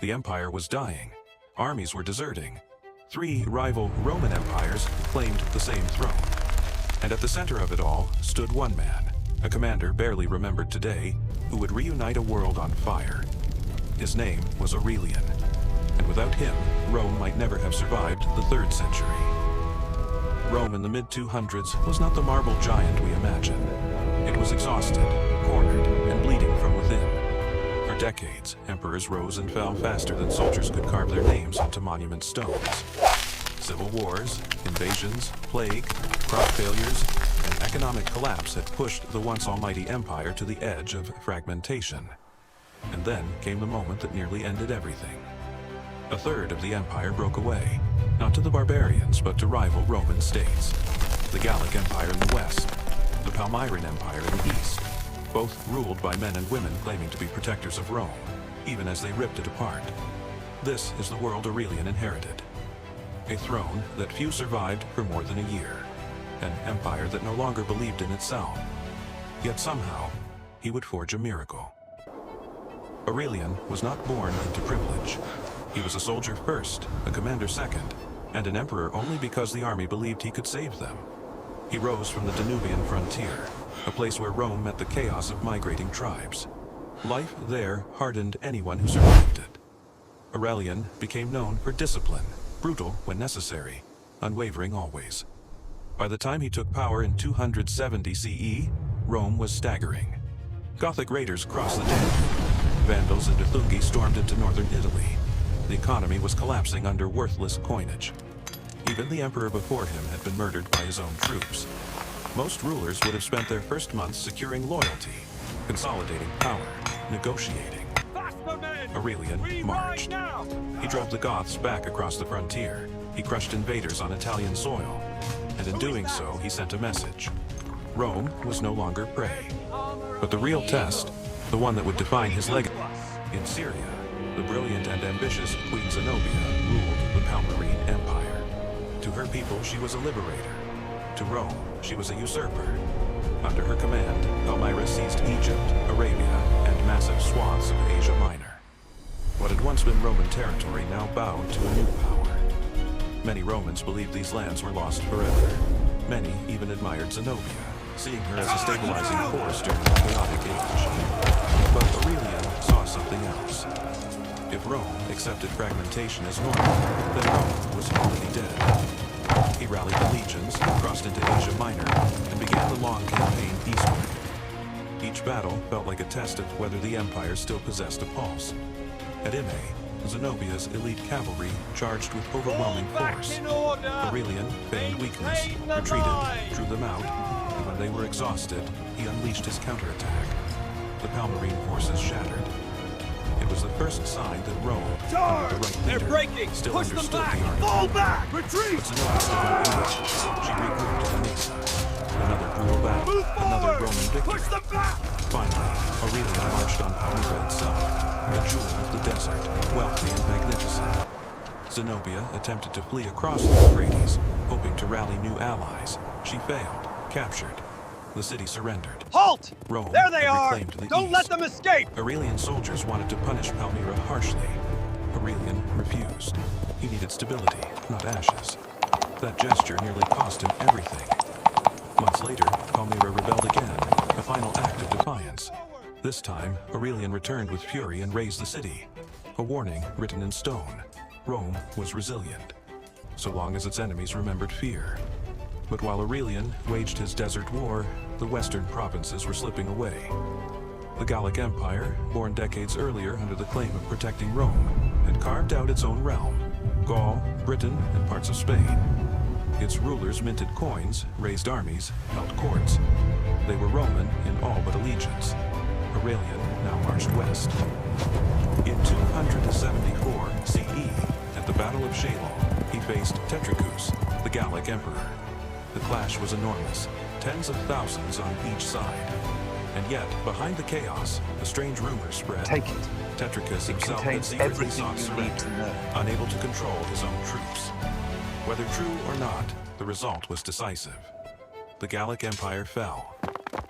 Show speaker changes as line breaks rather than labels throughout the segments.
The empire was dying. Armies were deserting. 3 rival Roman empires claimed the same throne. And at the center of it all stood one man, a commander barely remembered today, who would reunite a world on fire. His name was Aurelian, and without him, Rome might never have survived the 3rd century. Rome in the mid-200s was not the marble giant we imagine. It was exhausted, cornered, and bleeding from within. For decades, emperors rose and fell faster than soldiers could carve their names onto monument stones. Civil wars, invasions, plague, crop failures, and economic collapse had pushed the once almighty empire to the edge of fragmentation. And then came the moment that nearly ended everything. A third of the empire broke away, not to the barbarians, but to rival Roman states. The Gallic Empire in the west, the Palmyrene Empire in the east, both ruled by men and women claiming to be protectors of Rome, even as they ripped it apart. This is the world Aurelian inherited. A throne that few survived for more than a year. An empire that no longer believed in itself. Yet somehow, he would forge a miracle. Aurelian was not born into privilege. He was a soldier first, a commander second, and an emperor only because the army believed he could save them. He rose from the Danubian frontier, a place where Rome met the chaos of migrating tribes. Life there hardened anyone who survived it. Aurelian became known for discipline, brutal when necessary, unwavering always. By the time he took power in 270 CE, Rome was staggering. Gothic raiders crossed the Danube. Vandals and Dethungi stormed into northern Italy. The economy was collapsing under worthless coinage. Even the emperor before him had been murdered by his own troops. Most rulers would have spent their first months securing loyalty, consolidating power, negotiating. Aurelian marched. He drove the Goths back across the frontier. He crushed invaders on Italian soil. And in doing so, he sent a message. Rome was no longer prey. But the real test, the one that would define his legacy. In Syria, the brilliant and ambitious Queen Zenobia ruled the Palmyrene Empire. To her people, she was a liberator. To Rome, she was a usurper. Under her command, Palmyra seized Egypt, Arabia, and massive swaths of Asia Minor. What had once been Roman territory now bowed to a new power. Many Romans believed these lands were lost forever. Many even admired Zenobia, seeing her as a stabilizing force during the chaotic age. But Aurelian saw something else. If Rome accepted fragmentation as normal, then Rome was already dead. He rallied the legions, crossed into Asia Minor, and began the long campaign eastward. Each battle felt like a test of whether the empire still possessed a pulse. At Imei, Zenobia's elite cavalry charged with overwhelming force. Aurelian feigned weakness, retreated, drew them out, and when they were exhausted, he unleashed his counterattack. The Palmyrene forces shattered. It was the first sign that Rome, under the right leader, still understood the art.
Fall back! Retreat!
But Zenobia did not eat. She regrouped to the Mesa. Another brutal battle, another Roman victory.
Push them back!
Finally, Aurelian marched on Palmyra itself, a jewel of the desert, wealthy and magnificent. Zenobia attempted to flee across the Euphrates, hoping to rally new allies. She failed, captured. The city surrendered.
Halt!
Rome
There they
had
are!
reclaimed the
Don't
east.
let them escape!
Aurelian soldiers wanted to punish Palmyra harshly. Aurelian refused. He needed stability, not ashes. That gesture nearly cost him everything. Months later, Palmyra rebelled again, a final act of defiance. This time, Aurelian returned with fury and razed the city. A warning written in stone. Rome was resilient, so long as its enemies remembered fear. But while Aurelian waged his desert war, the western provinces were slipping away. The Gallic Empire, born decades earlier under the claim of protecting Rome, had carved out its own realm: Gaul, Britain, and parts of Spain. Its rulers minted coins, raised armies, held courts. They were Roman in all but allegiance. Aurelian now marched west. In 274 CE, at the Battle of Chalon, he faced Tetricus, the Gallic emperor. The clash was enormous, tens of thousands on each side. And yet, behind the chaos, a strange rumor spread.
Take it.
Tetricus
It
himself had
contains
secretly
everything
sought
you need to
surrender,
know.
unable to control his own troops. Whether true or not, the result was decisive. The Gallic Empire fell.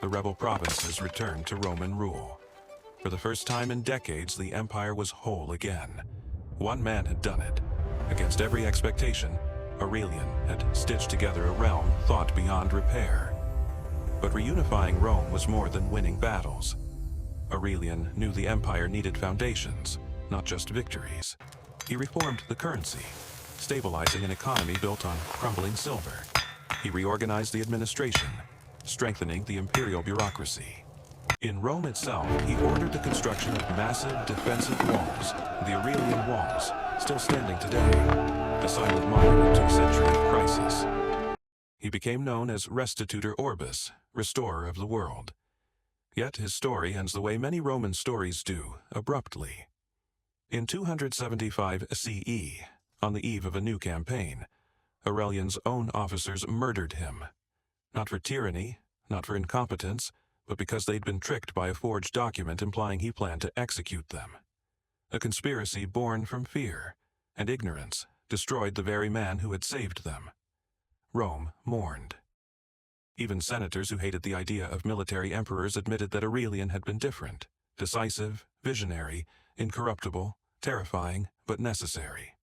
The rebel provinces returned to Roman rule. For the first time in decades, the empire was whole again. One man had done it. Against every expectation, Aurelian had stitched together a realm thought beyond repair. But reunifying Rome was more than winning battles. Aurelian knew the empire needed foundations, not just victories. He reformed the currency, stabilizing an economy built on crumbling silver. He reorganized the administration, strengthening the imperial bureaucracy. In Rome itself, he ordered the construction of massive defensive walls, the Aurelian walls, still standing today, a silent monument to a century of crisis. He became known as Restitutor Orbis, restorer of the world. Yet his story ends the way many Roman stories do, abruptly. In 275 CE, on the eve of a new campaign, Aurelian's own officers murdered him. Not for tyranny, not for incompetence, but because they'd been tricked by a forged document implying he planned to execute them. A conspiracy born from fear and ignorance destroyed the very man who had saved them. Rome mourned. Even senators who hated the idea of military emperors admitted that Aurelian had been different, decisive, visionary, incorruptible, terrifying, but necessary.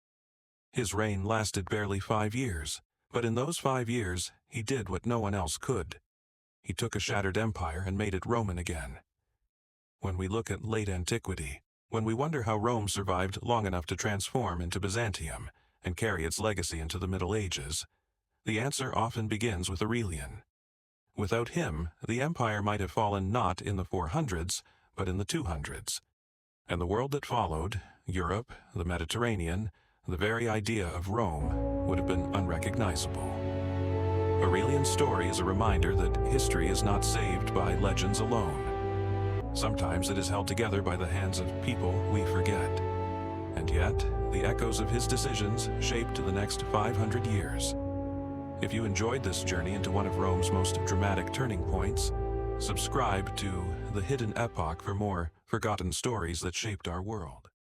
His reign lasted barely 5 years, but in those 5 years, he did what no one else could. He took a shattered empire and made it Roman again. When we look at late antiquity, when we wonder how Rome survived long enough to transform into Byzantium and carry its legacy into the Middle Ages, the answer often begins with Aurelian. Without him, the empire might have fallen not in the 400s, but in the 200s. And the world that followed, Europe, the Mediterranean, the very idea of Rome, would have been unrecognizable. Aurelian's story is a reminder that history is not saved by legends alone. Sometimes it is held together by the hands of people we forget. And yet, the echoes of his decisions shaped the next 500 years. If you enjoyed this journey into one of Rome's most dramatic turning points, subscribe to The Hidden Epoch for more forgotten stories that shaped our world.